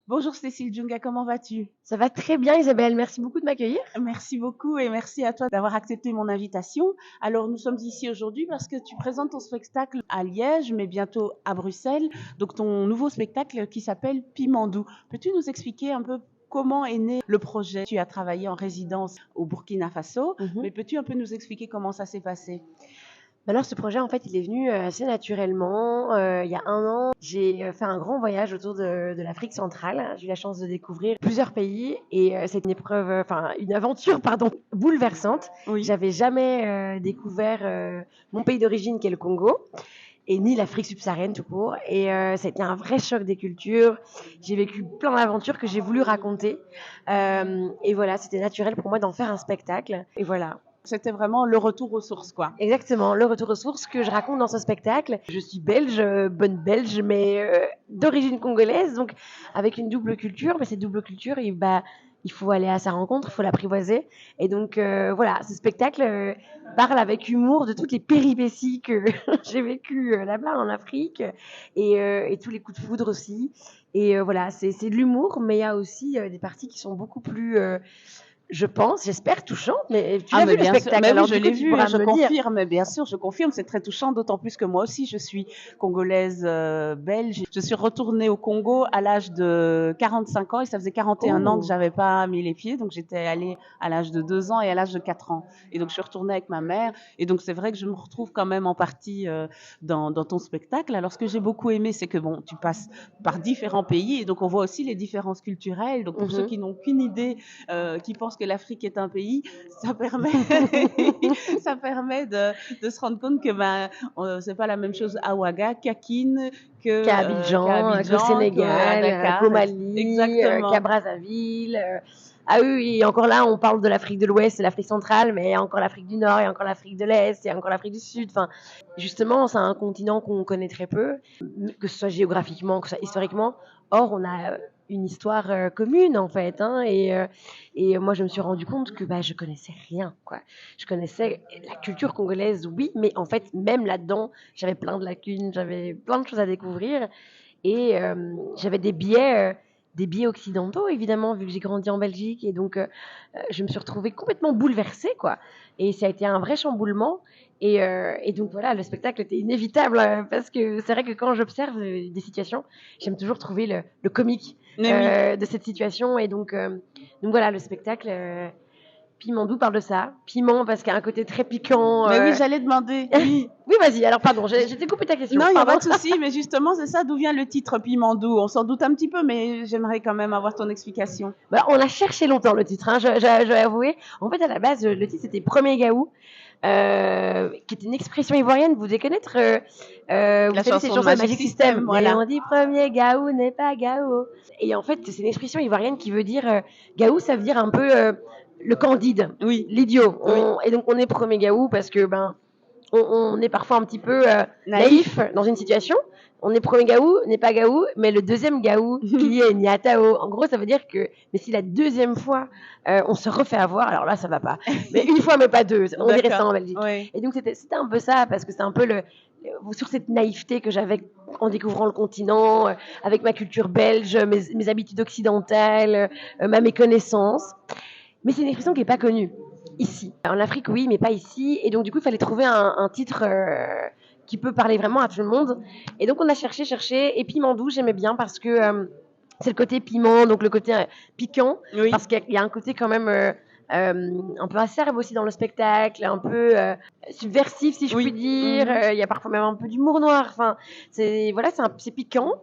Bonjour Cécile Djunga, comment vas-tu? Ça va très bien Isabelle, merci beaucoup de m'accueillir. Merci beaucoup et merci à toi d'avoir accepté mon invitation. Alors nous sommes ici aujourd'hui parce que tu présentes ton spectacle à Liège, mais bientôt à Bruxelles. Donc ton nouveau spectacle qui s'appelle Pimandou. Peux-tu nous expliquer un peu comment est né le projet? Tu as travaillé en résidence au Burkina Faso, Mhm. mais peux-tu un peu nous expliquer comment ça s'est passé? Alors ce projet en fait il est venu assez naturellement. Il y a un an j'ai fait un grand voyage autour de l'Afrique centrale. J'ai eu la chance de découvrir plusieurs pays et c'est une épreuve, enfin une aventure pardon, bouleversante. Oui. J'avais jamais découvert mon pays d'origine qui est le Congo et ni l'Afrique subsaharienne tout court. Et c'était un vrai choc des cultures. J'ai vécu plein d'aventures que j'ai voulu raconter. Et voilà, c'était naturel pour moi d'en faire un spectacle. Et voilà. C'était vraiment le retour aux sources, quoi. Exactement, le retour aux sources que je raconte dans ce spectacle. Je suis belge, bonne belge, mais d'origine congolaise, donc avec une double culture. Mais cette double culture, il faut aller à sa rencontre, il faut l'apprivoiser. Et donc voilà, ce spectacle parle avec humour de toutes les péripéties que j'ai vécues là-bas en Afrique et tous les coups de foudre aussi. Et voilà, c'est de l'humour, mais il y a aussi des parties qui sont beaucoup plus je pense, j'espère, touchante, mais tu Ah l'as mais vu le bien sûr, spectacle, mais oui, alors je du coup l'ai tu vu et pourras je me le dire. confirme, bien sûr, je confirme, c'est très touchant, d'autant plus que moi aussi, je suis congolaise belge. Je suis retournée au Congo à l'âge de 45 ans et ça faisait 41 ans que Oh, j'avais pas mis les pieds, donc j'étais allée à l'âge de 2 ans et à l'âge de 4 ans. Et donc je suis retournée avec ma mère et donc c'est vrai que je me retrouve quand même en partie dans ton spectacle. Alors ce que j'ai beaucoup aimé, c'est que bon, tu passes par différents pays et donc on voit aussi les différences culturelles. Donc pour ceux qui n'ont qu'une idée, qui pensent que l'Afrique est un pays, ça permet, ça permet de se rendre compte que ben, c'est pas la même chose à Ouaga, qu'à Kin, qu'à qu'à Abidjan, qu'au Abidjan, qu'à Sénégal, Dakar. qu'au Mali, qu'à Exactement. Brazzaville. Ah oui, et encore là, on parle de l'Afrique de l'Ouest et l'Afrique centrale, mais il y a encore l'Afrique du Nord, il y a encore l'Afrique de l'Est, il y a encore l'Afrique du Sud. Enfin, justement, c'est un continent qu'on connaît très peu, que ce soit géographiquement, que ce soit historiquement. Or, on a une histoire commune, en fait. Hein, et moi, je me suis rendu compte que bah, je connaissais rien. Quoi. Je connaissais la culture congolaise, oui, mais en fait, même là-dedans, j'avais plein de lacunes, j'avais plein de choses à découvrir. Et j'avais des biais occidentaux, évidemment, vu que j'ai grandi en Belgique. Et donc, je me suis retrouvée complètement bouleversée, quoi. Et ça a été un vrai chamboulement. Et donc, voilà, le spectacle était inévitable, parce que c'est vrai que quand j'observe des situations, j'aime toujours trouver le comique Mais oui. de cette situation. Et donc voilà, le spectacle, Pimandou parle de ça. Piment, parce qu'il y a un côté très piquant. Mais oui, j'allais demander, oui. Oui, vas-y, alors pardon, j'ai coupé ta question. Non, il n'y a pas Pardon. de souci, mais justement, c'est ça d'où vient le titre Pimandou. On s'en doute un petit peu, mais j'aimerais quand même avoir ton explication. Bah, on a cherché longtemps le titre, hein, je vais avouer. En fait, à la base, le titre c'était Premier Gaou, qui est une expression ivoirienne. Vous devez connaître, vous La savez, ces chanson de chansons de Magic Magic System. System, Mais voilà. on dit Premier Gaou n'est pas Gaou. Et en fait, c'est une expression ivoirienne qui veut dire Gaou, ça veut dire un peu le candide, Oui, l'idiot. oui. Et donc on est Premier Gaou parce que ben on est parfois un petit peu Naïf. naïf dans une situation. On est premier gaou, n'est pas gaou, mais le deuxième gaou qui est Niatao. En gros, ça veut dire que, mais si la deuxième fois on se refait avoir, alors là, ça va pas. Mais une fois, mais pas deux. On dirait ça D'accord. en Belgique. Oui. Et donc, c'était un peu ça, parce que c'est un peu sur cette naïveté que j'avais en découvrant le continent, avec ma culture belge, mes habitudes occidentales, ma méconnaissance. Mais c'est une expression qui n'est pas connue ici. En Afrique, oui, mais pas ici. Et donc, du coup, il fallait trouver un titre qui peut parler vraiment à tout le monde. Et donc, on a cherché. Et Pimandou, j'aimais bien parce que c'est le côté piment, donc le côté piquant. Oui. Parce qu'il y a un côté quand même un peu acerbe aussi dans le spectacle, un peu subversif, si je puis Oui. dire. Mhm. Il y a parfois même un peu d'humour noir. Enfin, voilà, c'est piquant.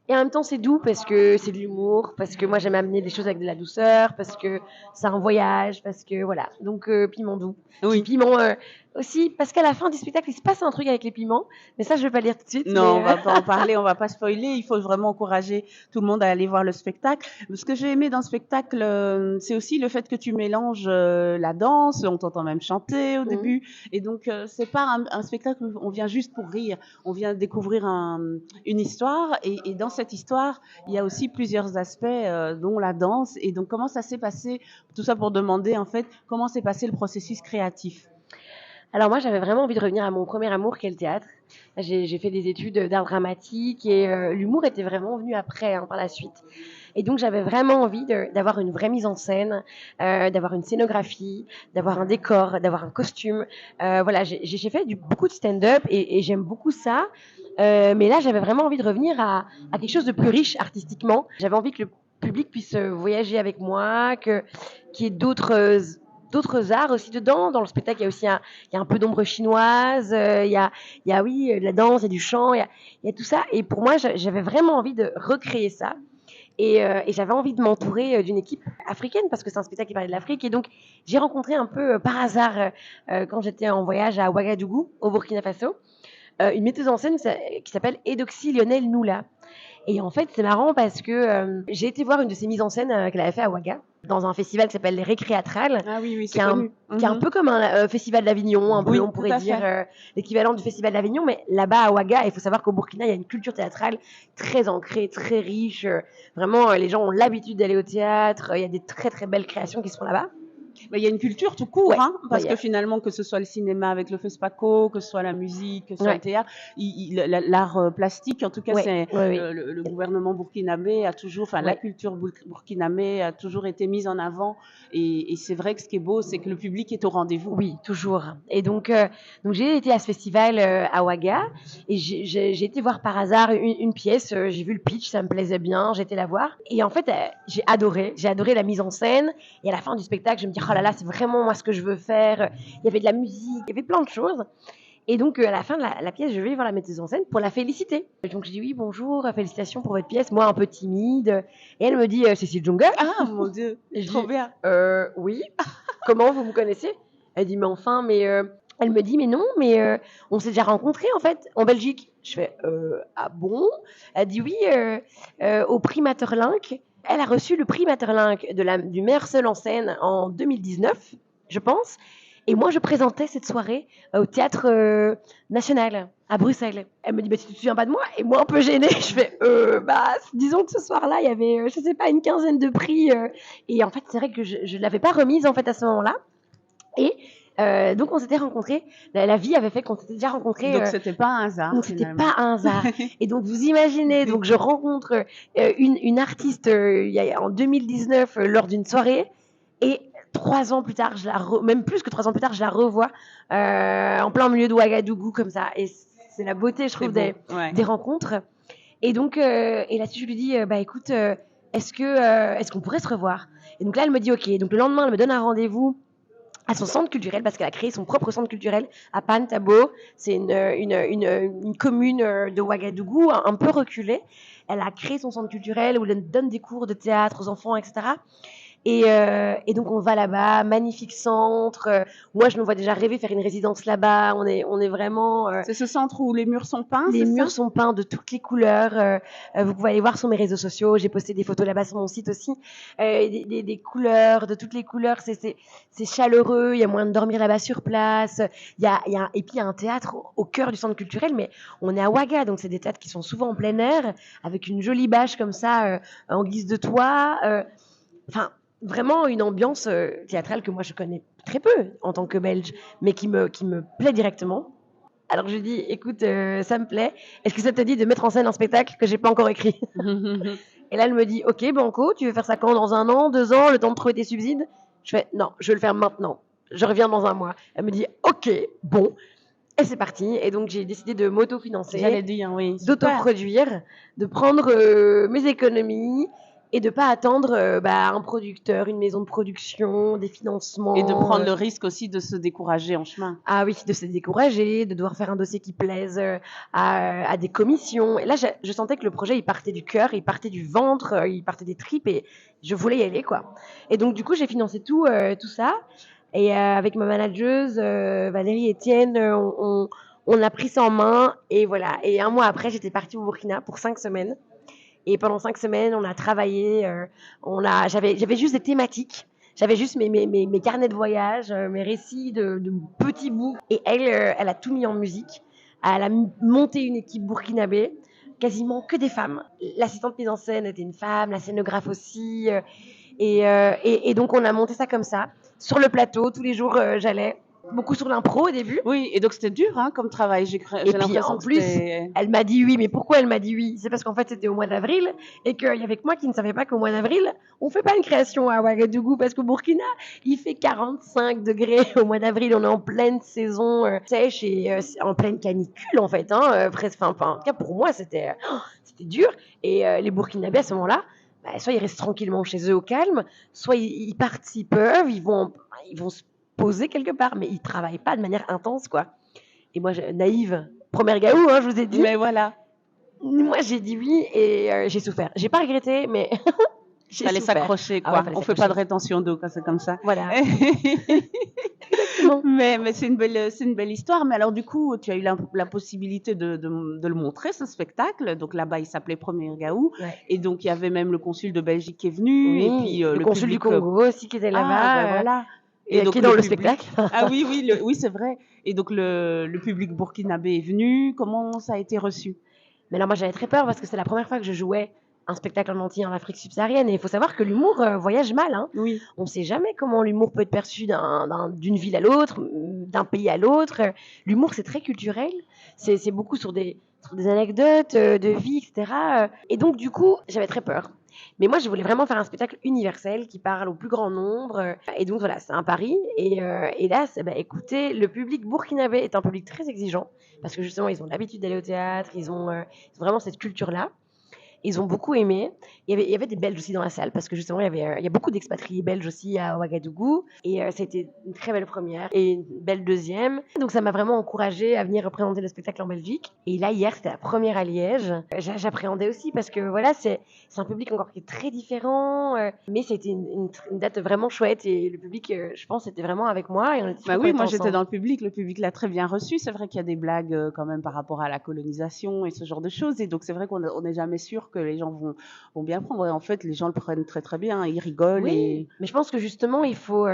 Et en même temps, c'est doux parce que c'est de l'humour, parce que moi j'aime amener des choses avec de la douceur, parce que c'est un voyage, parce que voilà. Donc piment doux. Puis Oui. piment aussi, parce qu'à la fin du spectacle, il se passe un truc avec les piments, mais ça je vais pas le dire tout de suite. Non, on Mais va pas en parler, on va pas spoiler. Il faut vraiment encourager tout le monde à aller voir le spectacle. Ce que j'ai aimé dans le spectacle, c'est aussi le fait que tu mélanges la danse. On t'entend même chanter au début, et donc c'est pas un spectacle où on vient juste pour rire. On vient découvrir une histoire, et dans cette histoire, il y a aussi plusieurs aspects, dont la danse. Et donc comment ça s'est passé? Tout ça pour demander en fait comment s'est passé le processus créatif. alors moi j'avais vraiment envie de revenir à mon premier amour qui est le théâtre. J'ai fait des études d'art dramatique et l'humour était vraiment venu après, hein, par la suite. Et donc j'avais vraiment envie d'avoir une vraie mise en scène, d'avoir une scénographie, d'avoir un décor, d'avoir un costume. Voilà, j'ai fait beaucoup de stand-up et j'aime beaucoup ça. Mais là, j'avais vraiment envie de revenir à quelque chose de plus riche artistiquement. J'avais envie que le public puisse voyager avec moi, qu'il y ait d'autres arts aussi dedans. Dans le spectacle, il y a un peu d'ombre chinoise, oui, de la danse, il y a du chant, il y a tout ça. Et pour moi, j'avais vraiment envie de recréer ça. Et j'avais envie de m'entourer d'une équipe africaine parce que c'est un spectacle qui parlait de l'Afrique. Et donc, j'ai rencontré un peu par hasard, quand j'étais en voyage à Ouagadougou, au Burkina Faso, une metteuse en scène qui s'appelle Edoxy Lionel Noula. Et en fait, c'est marrant parce que j'ai été voir une de ses mises en scène qu'elle avait fait à Ouaga, dans un festival qui s'appelle les Récréatrales, Ah oui, oui, qui c'est est connu. qui est un peu comme un festival d'Avignon, un peu, Oui, on tout pourrait à dire fait. l'équivalent du festival d'Avignon, mais là-bas à Ouaga, il faut savoir qu'au Burkina, il y a une culture théâtrale très ancrée, très riche. Vraiment, les gens ont l'habitude d'aller au théâtre. Il y a des très très belles créations qui se font là-bas. Bah, il y a une culture tout court, Ouais, hein, parce ouais, que finalement, que ce soit le cinéma avec le FESPACO, que ce soit la musique, que ce soit le ouais, théâtre, l'art plastique, en tout cas, ouais, c'est ouais, ouais. le gouvernement burkinabé a toujours, enfin, la Ouais. culture burkinabé a toujours été mise en avant. Et c'est vrai que ce qui est beau, c'est que le public est au rendez-vous. Oui, toujours. Et donc j'ai été à ce festival à Ouaga et j'ai été voir par hasard une pièce. J'ai vu le pitch, ça me plaisait bien, j'ai été la voir. Et en fait, j'ai adoré la mise en scène. Et à la fin du spectacle, je me dis, oh là là, c'est vraiment moi ce que je veux faire. Il y avait de la musique, il y avait plein de choses. Et donc, à la fin de la pièce, je vais voir la metteuse en scène pour la féliciter. Donc, je dis oui, bonjour, félicitations pour votre pièce. Moi, un peu timide. Et elle me dit, Cécile Jungle. Ah, mon Dieu, Et je trop dis, bien. oui. Comment vous me connaissez? Elle dit, mais enfin, elle me dit, mais non, on s'est déjà rencontrés, en fait, en Belgique. Je fais, ah bon? Elle dit, oui, au prix Materlinck. Elle a reçu le prix Materlinck du meilleur seul en scène en 2019, je pense. Et moi, je présentais cette soirée au Théâtre National à Bruxelles. Elle me dit, bah, tu te souviens pas de moi? Et moi, un peu gênée, je fais, disons que ce soir-là, il y avait, je sais pas, une quinzaine de prix. Et en fait, c'est vrai que je l'avais pas remise, en fait, à ce moment-là. Et donc, on s'était rencontrés. La vie avait fait qu'on s'était déjà rencontrés. Donc, c'était pas un hasard, Donc, c'était finalement. pas un hasard. Et donc, vous imaginez, donc, je rencontre une artiste en 2019 lors d'une soirée. Et 3 ans plus tard, même plus que 3 ans plus tard, je la revois en plein milieu de Ouagadougou comme ça. Et c'est la beauté, je trouve, Ouais. des rencontres. Et donc, et là-dessus, je lui dis, bah écoute, est-ce qu'on pourrait se revoir? Et donc là, elle me dit, ok. Donc le lendemain, elle me donne un rendez-vous à son centre culturel parce qu'elle a créé son propre centre culturel à Pantabo. C'est une commune de Ouagadougou un peu reculée. Elle a créé son centre culturel où elle donne des cours de théâtre aux enfants, etc. Et donc on va là-bas, magnifique centre. Moi, je me vois déjà rêver faire une résidence là-bas. On est vraiment. C'est ce centre où les murs sont peints, Les c'est murs ça? sont peints de toutes les couleurs. Vous pouvez aller voir sur mes réseaux sociaux. J'ai posté des photos là-bas sur mon site aussi. Des couleurs, de toutes les couleurs. C'est chaleureux. Il y a moyen de dormir là-bas sur place. Et puis il y a un théâtre au cœur du centre culturel, mais on est à Ouaga, donc c'est des théâtres qui sont souvent en plein air, avec une jolie bâche comme ça en guise de toit. Enfin, vraiment une ambiance théâtrale que moi je connais très peu en tant que Belge, mais qui me plaît directement. Alors je lui dis, écoute, ça me plaît. Est-ce que ça te dit de mettre en scène un spectacle que j'ai pas encore écrit? Et là, elle me dit, ok, Banco, tu veux faire ça quand? Dans 1 an, 2 ans, le temps de trouver tes subsides? Je fais, non, je vais le faire maintenant. Je reviens dans un mois. Elle me dit, ok, bon. Et c'est parti. Et donc, j'ai décidé de m'autofinancer, J'allais dire, oui, super. d'autoproduire, de prendre mes économies et de pas attendre un producteur, une maison de production, des financements. Et de prendre le risque aussi de se décourager en chemin. Ah oui, de se décourager, de devoir faire un dossier qui plaise à des commissions. Et là, je sentais que le projet, il partait du cœur, il partait du ventre, il partait des tripes et je voulais y aller, quoi. Et donc, du coup, j'ai financé tout ça. Et avec ma manageuse, Valérie Etienne, on a pris ça en main. Et voilà. Et un mois après, j'étais partie au Burkina pour 5 semaines. Et pendant 5 semaines, on a travaillé. J'avais juste des thématiques. J'avais juste mes carnets de voyage, mes récits de petits bouts. Et elle a tout mis en musique. Elle a monté une équipe burkinabé, quasiment que des femmes. L'assistante mise en scène était une femme, la scénographe aussi. Et donc, on a monté ça comme ça. Sur le plateau, tous les jours, j'allais. beaucoup sur l'impro au début. Oui, et donc c'était dur hein, comme travail. J'ai puis, l'impression en que plus, c'était... elle m'a dit oui, mais pourquoi elle m'a dit oui? C'est parce qu'en fait, c'était au mois d'avril et qu'il y avait que moi qui ne savais pas qu'au mois d'avril, on fait pas une création à Ouagadougou parce qu'au Burkina, il fait 45 degrés au mois d'avril. On est en pleine saison sèche et en pleine canicule, en fait. Presque, en tout cas, pour moi, c'était dur. Et les Burkinabés, à ce moment-là, bah, soit ils restent tranquillement chez eux au calme, soit ils partent s'ils peuvent, ils vont se poser quelque part, mais ils travaillent pas de manière intense, quoi. Et moi, naïve, première gaou, hein, je vous ai dit. Mais voilà. Moi, j'ai dit oui et j'ai souffert. J'ai pas regretté, mais j'ai Fallait souffert. s'accrocher, Ah quoi. ouais, fallait On fait pas de rétention d'eau quand c'est comme ça. Voilà. Exactement. Mais c'est une belle histoire. Mais alors, du coup, tu as eu la possibilité de le montrer, ce spectacle. Donc là-bas, il s'appelait Premier Gaou. Ouais. Et donc, il y avait même le consul de Belgique qui est venu. Oui, Et puis, le consul du public, Congo aussi qui était là-bas. Ah, ben voilà. Et donc, qui est dans le public... spectacle. Ah oui, oui, c'est vrai. Et donc, le public burkinabé est venu. Comment ça a été reçu? Mais alors, moi, j'avais très peur parce que c'est la première fois que je jouais un spectacle en entier en Afrique subsaharienne. Et il faut savoir que l'humour voyage mal. Hein. Oui. On ne sait jamais comment l'humour peut être perçu d'une ville à l'autre, d'un pays à l'autre. L'humour, c'est très culturel. C'est beaucoup sur des anecdotes de vie, etc. Et donc, du coup, j'avais très peur. Mais moi, je voulais vraiment faire un spectacle universel qui parle au plus grand nombre. Et donc, voilà, c'est un pari. Et là, écoutez, le public burkinabé est un public très exigeant parce que justement, ils ont l'habitude d'aller au théâtre, ils ont vraiment cette culture-là. Ils ont beaucoup aimé. Il y avait des Belges aussi dans la salle parce que justement, il y a beaucoup d'expatriés belges aussi à Ouagadougou. Et c'était une très belle première et une belle deuxième. Donc ça m'a vraiment encouragée à venir représenter le spectacle en Belgique. Et là, hier, c'était la première à Liège. J'appréhendais aussi parce que voilà, c'est un public encore qui est très différent. Mais c'était une date vraiment chouette et le public, je pense, était vraiment avec moi. Et on était Oui, moi j'étais dans le public l'a très bien reçu. C'est vrai qu'il y a des blagues quand même par rapport à la colonisation et ce genre de choses. Et donc c'est vrai qu'on n'est jamais sûr que les gens vont bien prendre. Et en fait, les gens le prennent très très bien. Ils rigolent. Oui, mais je pense que justement, il faut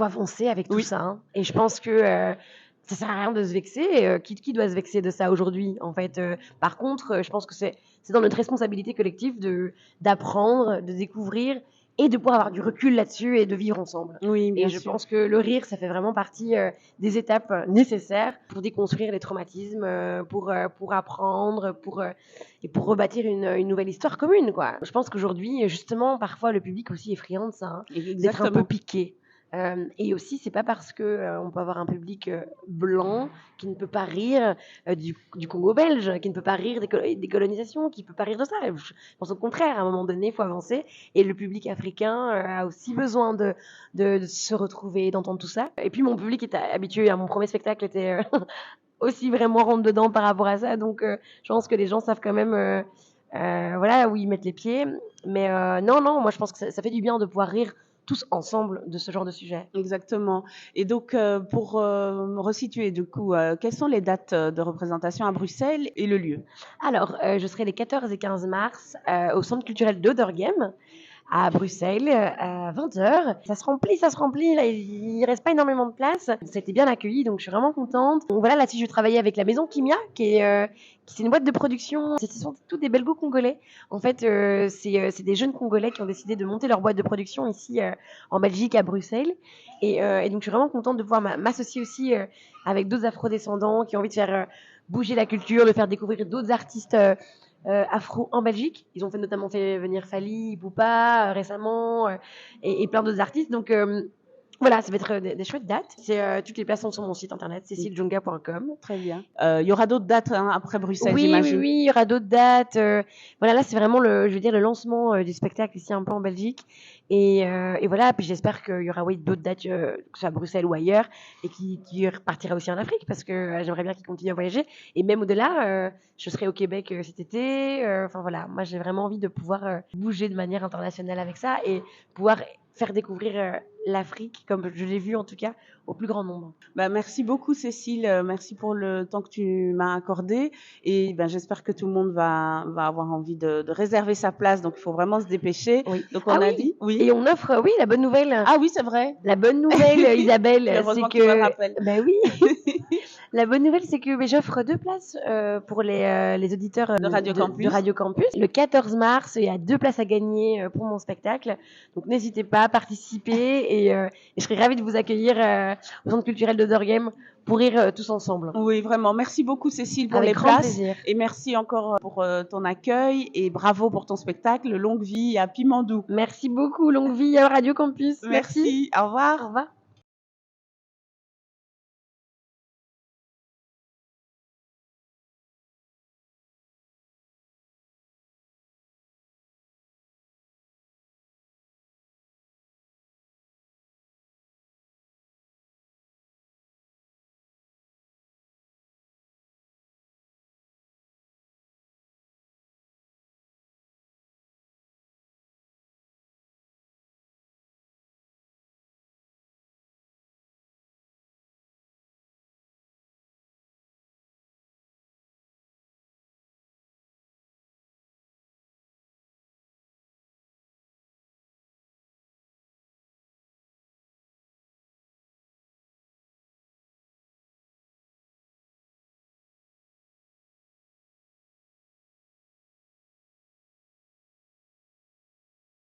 avancer avec tout ça. Hein. Et je pense que ça sert à rien de se vexer. Qui doit se vexer de ça aujourd'hui, en fait Par contre, je pense que c'est dans notre responsabilité collective d'apprendre, de découvrir et de pouvoir avoir du recul là-dessus et de vivre ensemble. Oui, bien sûr. Je pense que le rire, ça fait vraiment partie des étapes nécessaires pour déconstruire les traumatismes, pour apprendre, et pour rebâtir une nouvelle histoire commune, quoi. Je pense qu'aujourd'hui, justement, parfois, le public aussi est friand de ça, hein, d'être un peu piqué. Et aussi, c'est pas parce que on peut avoir un public blanc qui ne peut pas rire du Congo belge, qui ne peut pas rire des colonisations, qui ne peut pas rire de ça. Je pense au contraire, à un moment donné, il faut avancer. Et le public africain a aussi besoin de se retrouver, d'entendre tout ça. Et puis mon public est habitué à mon premier spectacle était aussi vraiment rentre dedans par rapport à ça. Donc je pense que les gens savent quand même voilà où ils mettent les pieds. Mais non, moi je pense que ça fait du bien de pouvoir rire tous ensemble de ce genre de sujet. Exactement. Et donc, pour resituer, du coup, quelles sont les dates de représentation à Bruxelles et le lieu? Alors, je serai les 14 et 15 mars au Centre culturel d'Oderghem à Bruxelles à 20h. Ça se remplit. Là, il reste pas énormément de place. Ça a été bien accueilli, donc je suis vraiment contente. Donc voilà, là-dessus, je vais travailler avec la Maison Kimia, c'est une boîte de production. Ce sont tous des Belgo congolais. En fait, c'est des jeunes Congolais qui ont décidé de monter leur boîte de production ici en Belgique, à Bruxelles. Et donc, je suis vraiment contente de pouvoir m'associer aussi avec d'autres afrodescendants qui ont envie de faire bouger la culture, de faire découvrir d'autres artistes afro en Belgique. Ils ont notamment fait venir Fally Ipupa récemment et plein d'autres artistes. Donc voilà, ça va être des chouettes dates. Toutes les places sont sur mon site internet, ceciljunga.com. Très bien. Il y aura d'autres dates hein, après Bruxelles, oui, j'imagine. Oui, il y aura d'autres dates. Voilà, là, c'est vraiment le lancement du spectacle ici un peu en Belgique. Et voilà, puis j'espère qu'il y aura d'autres dates, que ce soit à Bruxelles ou ailleurs, et qui repartira aussi en Afrique, parce que j'aimerais bien qu'ils continuent à voyager. Et même au-delà, je serai au Québec cet été. Enfin voilà, moi j'ai vraiment envie de pouvoir bouger de manière internationale avec ça et pouvoir faire découvrir l'Afrique, comme je l'ai vu en tout cas, au plus grand nombre. Merci beaucoup Cécile, merci pour le temps que tu m'as accordé et j'espère que tout le monde va avoir envie de réserver sa place, donc il faut vraiment se dépêcher. Oui. Donc on a dit oui. Et on offre la bonne nouvelle. Ah oui, c'est vrai. La bonne nouvelle Isabelle, c'est que me rappelle. oui. La bonne nouvelle, c'est que j'offre 2 places pour les auditeurs De Radio Campus. de Radio Campus. Le 14 mars, il y a 2 places à gagner pour mon spectacle. Donc n'hésitez pas à participer et je serai ravie de vous accueillir au Centre culturel de Dorghem pour rire tous ensemble. Oui, vraiment. Merci beaucoup, Cécile, pour Avec les grand places. plaisir. Et merci encore pour ton accueil et bravo pour ton spectacle. Longue vie à Pimandou. Merci beaucoup, longue vie à Radio Campus. Merci. Au revoir. Au revoir.